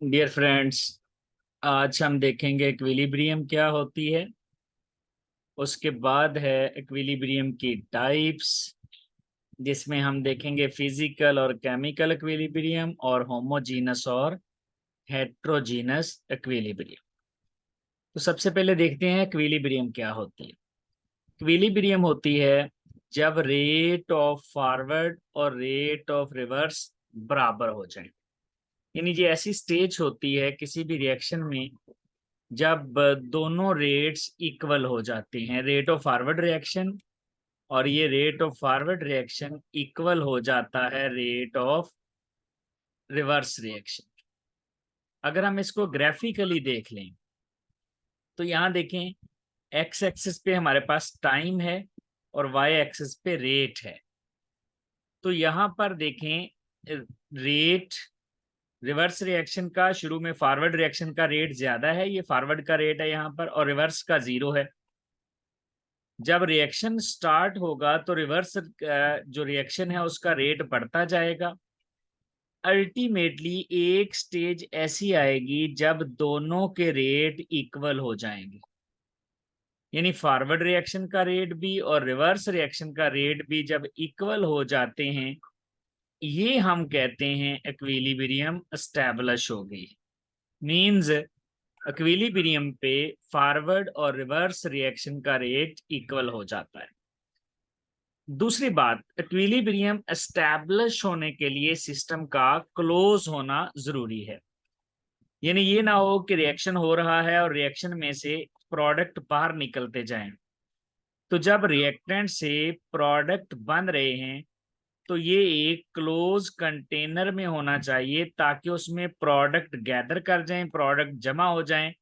Dear friends, आज हम देखेंगे इक्विलिब्रियम क्या होती है। उसके बाद है इक्विलिब्रियम की टाइप्स, जिसमें हम देखेंगे फिजिकल और केमिकल इक्विलिब्रियम और होमोजीनस और हेट्रोजीनस इक्विलिब्रियम। तो सबसे पहले देखते हैं इक्विलिब्रियम क्या होती है। इक्विलिब्रियम होती है जब रेट ऑफ फॉरवर्ड और रेट ऑफ रिवर्स बराबर हो जाए। यानी ये ऐसी स्टेज होती है किसी भी रिएक्शन में जब दोनों रेट्स इक्वल हो जाते हैं, रेट ऑफ फॉरवर्ड रिएक्शन और ये rate of forward reaction equal हो जाता है रेट ऑफ रिवर्स रिएक्शन। अगर हम इसको ग्राफिकली देख लें तो यहाँ देखें, एक्स एक्सिस पे हमारे पास टाइम है और वाई एक्सिस पे रेट है। तो यहाँ पर देखें, रेट रिवर्स रिएक्शन का शुरू में फॉरवर्ड रिएक्शन का रेट ज्यादा है, ये फॉरवर्ड का रेट है यहाँ पर, और रिवर्स का 0 है। जब रिएक्शन स्टार्ट होगा तो रिवर्स जो रिएक्शन है उसका रेट बढ़ता जाएगा। अल्टीमेटली एक स्टेज ऐसी आएगी जब दोनों के रेट इक्वल हो जाएंगे, यानी फॉरवर्ड रिएक्शन का रेट भी और रिवर्स रिएक्शन का रेट भी जब इक्वल हो जाते हैं, ये हम कहते हैं इक्विलिब्रियम एस्टैब्लिश हो गई। मींस इक्विलिब्रियम पे फॉरवर्ड और रिवर्स रिएक्शन का रेट इक्वल हो जाता है। दूसरी बात, इक्विलिब्रियम एस्टैब्लिश होने के लिए सिस्टम का क्लोज होना जरूरी है। यानी ये ना हो कि रिएक्शन हो रहा है और रिएक्शन में से प्रोडक्ट बाहर निकलते जाएं। तो जब रिएक्टेंट से प्रोडक्ट बन रहे हैं तो ये एक क्लोज कंटेनर में होना चाहिए ताकि उसमें प्रोडक्ट गैदर कर जाएं, प्रोडक्ट जमा हो जाएं,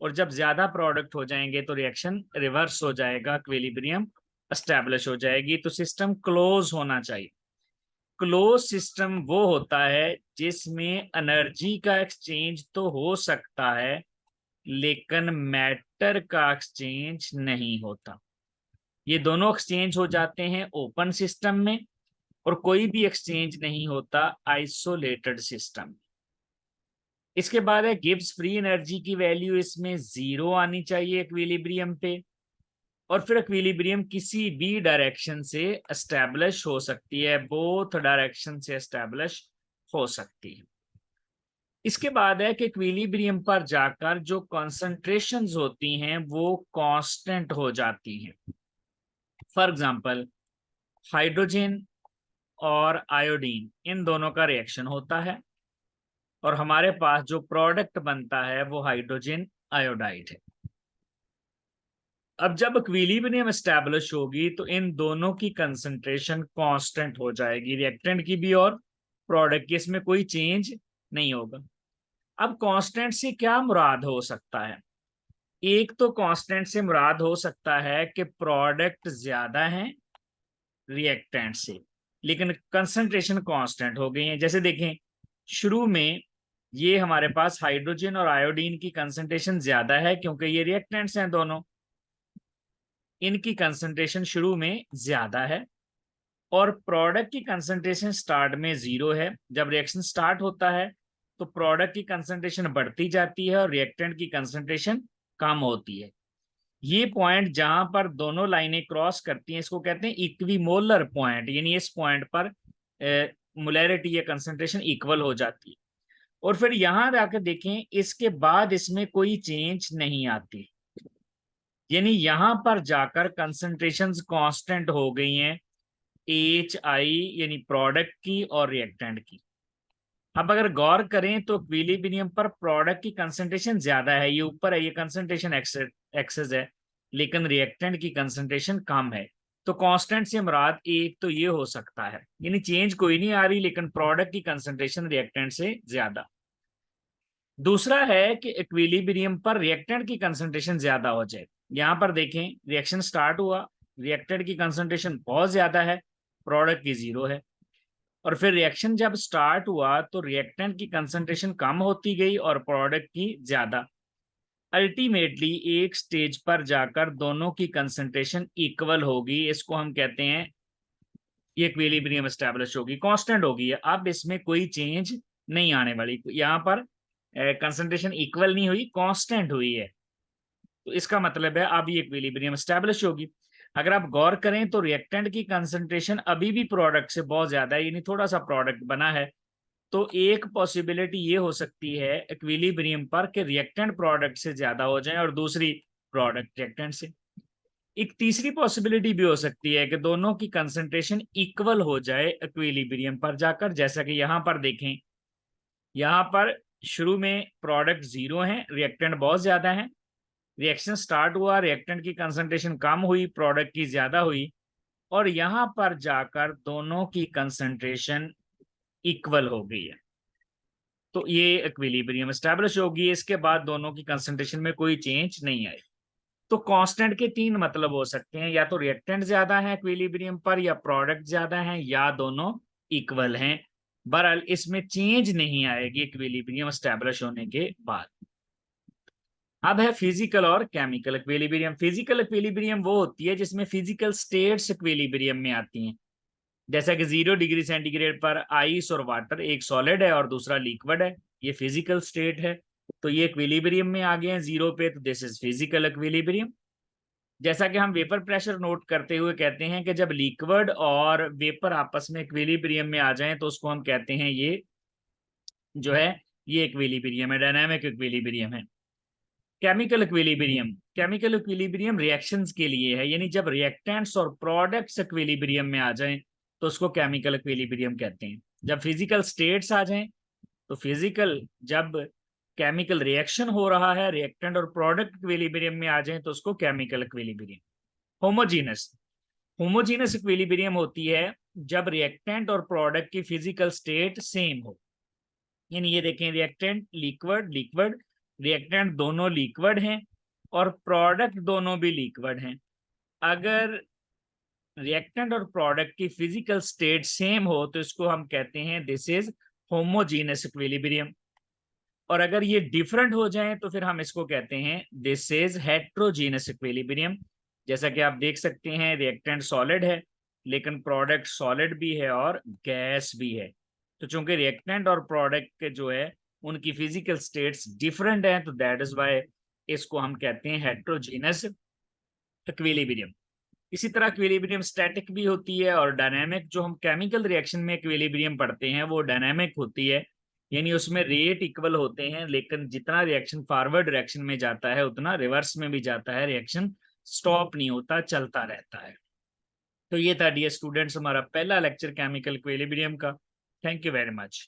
और जब ज्यादा प्रोडक्ट हो जाएंगे तो रिएक्शन रिवर्स हो जाएगा, इक्विलिब्रियम एस्टैब्लिश हो जाएगी। तो सिस्टम क्लोज होना चाहिए। क्लोज सिस्टम वो होता है जिसमें एनर्जी का एक्सचेंज तो हो सकता है लेकिन मैटर का एक्सचेंज नहीं होता। ये दोनों एक्सचेंज हो जाते हैं ओपन सिस्टम में, और कोई भी एक्सचेंज नहीं होता आइसोलेटेड सिस्टम। इसके बाद है गिब्स फ्री एनर्जी की वैल्यू इसमें 0 आनी चाहिए इक्विलिब्रियम पे। और फिर इक्विलिब्रियम किसी भी डायरेक्शन से एस्टैब्लिश हो सकती है, बोथ डायरेक्शन से एस्टैब्लिश हो सकती है। इसके बाद है कि इक्विलिब्रियम पर जाकर जो कॉन्सेंट्रेशंस होती हैं वो कांस्टेंट हो जाती हैं। फॉर एग्जांपल, हाइड्रोजन और आयोडीन, इन दोनों का रिएक्शन होता है और हमारे पास जो प्रोडक्ट बनता है वो हाइड्रोजन आयोडाइड है। अब जब इक्विलिब्रियम एस्टैब्लिश होगी तो इन दोनों की कंसंट्रेशन कांस्टेंट हो जाएगी, रिएक्टेंट की भी और प्रोडक्ट की, इसमें कोई चेंज नहीं होगा। अब कांस्टेंट से क्या मुराद हो सकता है? एक तो कांस्टेंट से मुराद हो सकता है कि प्रोडक्ट ज्यादा है रिएक्टेंट से, लेकिन कंसंट्रेशन कांस्टेंट हो गई है। जैसे देखें, शुरू में ये हमारे पास हाइड्रोजन और आयोडीन की कंसंट्रेशन ज्यादा है क्योंकि ये रिएक्टेंट्स हैं दोनों, इनकी कंसंट्रेशन शुरू में ज्यादा है। और प्रोडक्ट की कंसंट्रेशन स्टार्ट में 0 है। जब रिएक्शन स्टार्ट होता है तो प्रोडक्ट की कंसंट्रेशन बढ़ती जाती है और रिएक्टेंट की कंसंट्रेशन कम होती है। ये पॉइंट जहां पर दोनों लाइनें क्रॉस करती हैं इसको कहते हैं इक्विमोलर पॉइंट, यानी इस पॉइंट पर मोलैरिटी या कंसंट्रेशन इक्वल हो जाती है। और फिर यहां जाकर देखें, इसके बाद इसमें कोई चेंज नहीं आती, यानी यहां पर जाकर कंसंट्रेशंस कांस्टेंट हो गई हैं, एच आई यानी प्रोडक्ट की और रिएक्टेंट की। अब अगर गौर करें तो इक्विलिब्रियम पर प्रोडक्ट की कंसंट्रेशन ज्यादा है, ये ऊपर है, ये कंसंट्रेशन एक्सेस है, लेकिन रिएक्टेंट की कंसंट्रेशन कम है। तो कांस्टेंट से मुराद एक तो ये हो सकता है, यानी चेंज कोई नहीं आ रही लेकिन प्रोडक्ट की कंसंट्रेशन रिएक्टेंट से ज्यादा। दूसरा है कि इक्विलिब्रियम पर रिएक्टेंट की कंसंट्रेशन ज्यादा हो जाए। यहां पर देखें, रिएक्शन स्टार्ट हुआ, रिएक्टेंट की कंसंट्रेशन बहुत ज्यादा है, प्रोडक्ट की 0 है। और फिर रिएक्शन जब स्टार्ट हुआ तो रिएक्टेंट की कंसंट्रेशन कम होती गई और प्रोडक्ट की ज्यादा। अल्टीमेटली एक स्टेज पर जाकर दोनों की कंसंट्रेशन इक्वल होगी, इसको हम कहते हैं, ये इक्विलिब्रियम एस्टैब्लिश होगी, कांस्टेंट होगी। अब इसमें कोई चेंज नहीं आने वाली। यहाँ पर कंसंट्रेशन इक्वल नहीं हुई, कांस्टेंट हुई है, तो इसका मतलब है अब ये इक्विलिब्रियम स्टैब्लिश होगी। अगर आप गौर करें तो रिएक्टेंट की कंसंट्रेशन अभी भी प्रोडक्ट से बहुत ज्यादा है, यानी थोड़ा सा प्रोडक्ट बना है। तो एक पॉसिबिलिटी ये हो सकती है इक्विलिब्रियम पर कि रिएक्टेंट प्रोडक्ट से ज्यादा हो जाए और दूसरी प्रोडक्ट रिएक्टेंट से। एक तीसरी पॉसिबिलिटी भी हो सकती है कि दोनों की कंसंट्रेशन इक्वल हो जाए इक्विलिब्रियम पर जाकर, जैसा कि यहां पर देखें, यहां पर शुरू में प्रोडक्ट जीरो है, रिएक्टेंट बहुत ज्यादा है, रिएक्शन स्टार्ट हुआ, रिएक्टेंट की कंसंट्रेशन कम हुई, प्रोडक्ट की ज्यादा हुई, और यहां पर जाकर दोनों की कंसंट्रेशन इक्वल हो गई है, तो ये इक्विलिब्रियम एस्टैब्लिश होगी। इसके बाद दोनों की कंसंट्रेशन में कोई चेंज नहीं आई। तो कांस्टेंट के तीन मतलब हो सकते हैं, या तो रिएक्टेंट ज्यादा है इक्विलिब्रियम पर, या प्रोडक्ट ज्यादा है, या दोनों इक्वल हैं। बहरहाल इसमें चेंज नहीं आएगी इक्विलिब्रियम एस्टैब्लिश होने के बाद। अब है फिजिकल और केमिकल इक्विलिब्रियम। फिजिकल इक्विलिब्रियम वो होती है जिसमें फिजिकल स्टेट्स इक्विलिब्रियम में आती हैं, जैसा कि 0 डिग्री सेंटीग्रेड पर आइस और वाटर, एक सॉलिड है और दूसरा लिक्विड है, ये फिजिकल स्टेट है, तो ये इक्विलिब्रियम में आ गए हैं जीरो पे, तो दिस इज फिजिकल इक्विलिब्रियम। जैसा कि हम वेपर प्रेशर नोट करते हुए कहते हैं कि जब लिक्विड और वेपर आपस में इक्विलिब्रियम में आ जाएं तो उसको हम कहते हैं ये जो है ये इक्विलिब्रियम है, डायनामिक इक्विलिब्रियम है। Chemical equilibrium, chemical equilibrium reactions के लिए है, यानी जब रिएक्टेंट्स और प्रोडक्ट्स इक्विलिब्रियम में आ जाएं तो उसको केमिकल इक्विलिब्रियम कहते हैं। जब फिजिकल स्टेट्स आ जाएं तो फिजिकल, जब केमिकल रिएक्शन हो रहा है, रिएक्टेंट और प्रोडक्ट इक्विलिब्रियम में आ जाएं तो उसको chemical equilibrium. Homogeneous, homogeneous equilibrium होती है जब रिएक्टेंट और प्रोडक्ट की फिजिकल स्टेट सेम हो, यानी ये देखें रिएक्टेंट लिक्विड लिक्विड, रिएक्टेंट दोनों लिक्विड हैं और प्रोडक्ट दोनों भी लिक्विड हैं। अगर रिएक्टेंट और प्रोडक्ट की फिजिकल स्टेट सेम हो तो इसको हम कहते हैं दिस इज होमोजीनस इक्विलिब्रियम। और अगर ये डिफरेंट हो जाए तो फिर हम इसको कहते हैं दिस इज हेट्रोजीनस इक्विलिब्रियम। जैसा कि आप देख सकते हैं रिएक्टेंट सॉलिड है लेकिन प्रोडक्ट सॉलिड भी है और गैस भी है, तो चूंकि रिएक्टेंट और प्रोडक्ट के जो है उनकी फिजिकल स्टेट्स डिफरेंट हैं तो दैट इज वाई इसको हम कहते हैं हेट्रोजीनस इक्विलिब्रियम। इसी तरह इक्विलिब्रियम स्टैटिक भी होती है और डायनामिक। जो हम केमिकल रिएक्शन में इक्विलिब्रियम पढ़ते हैं वो डायनामिक होती है, यानी उसमें रेट इक्वल होते हैं लेकिन जितना रिएक्शन फॉरवर्ड डायरेक्शन में जाता है उतना रिवर्स में भी जाता है, रिएक्शन स्टॉप नहीं होता, चलता रहता है। तो ये था डियर स्टूडेंट्स हमारा पहला लेक्चर केमिकल इक्विलिब्रियम का। Thank you very much.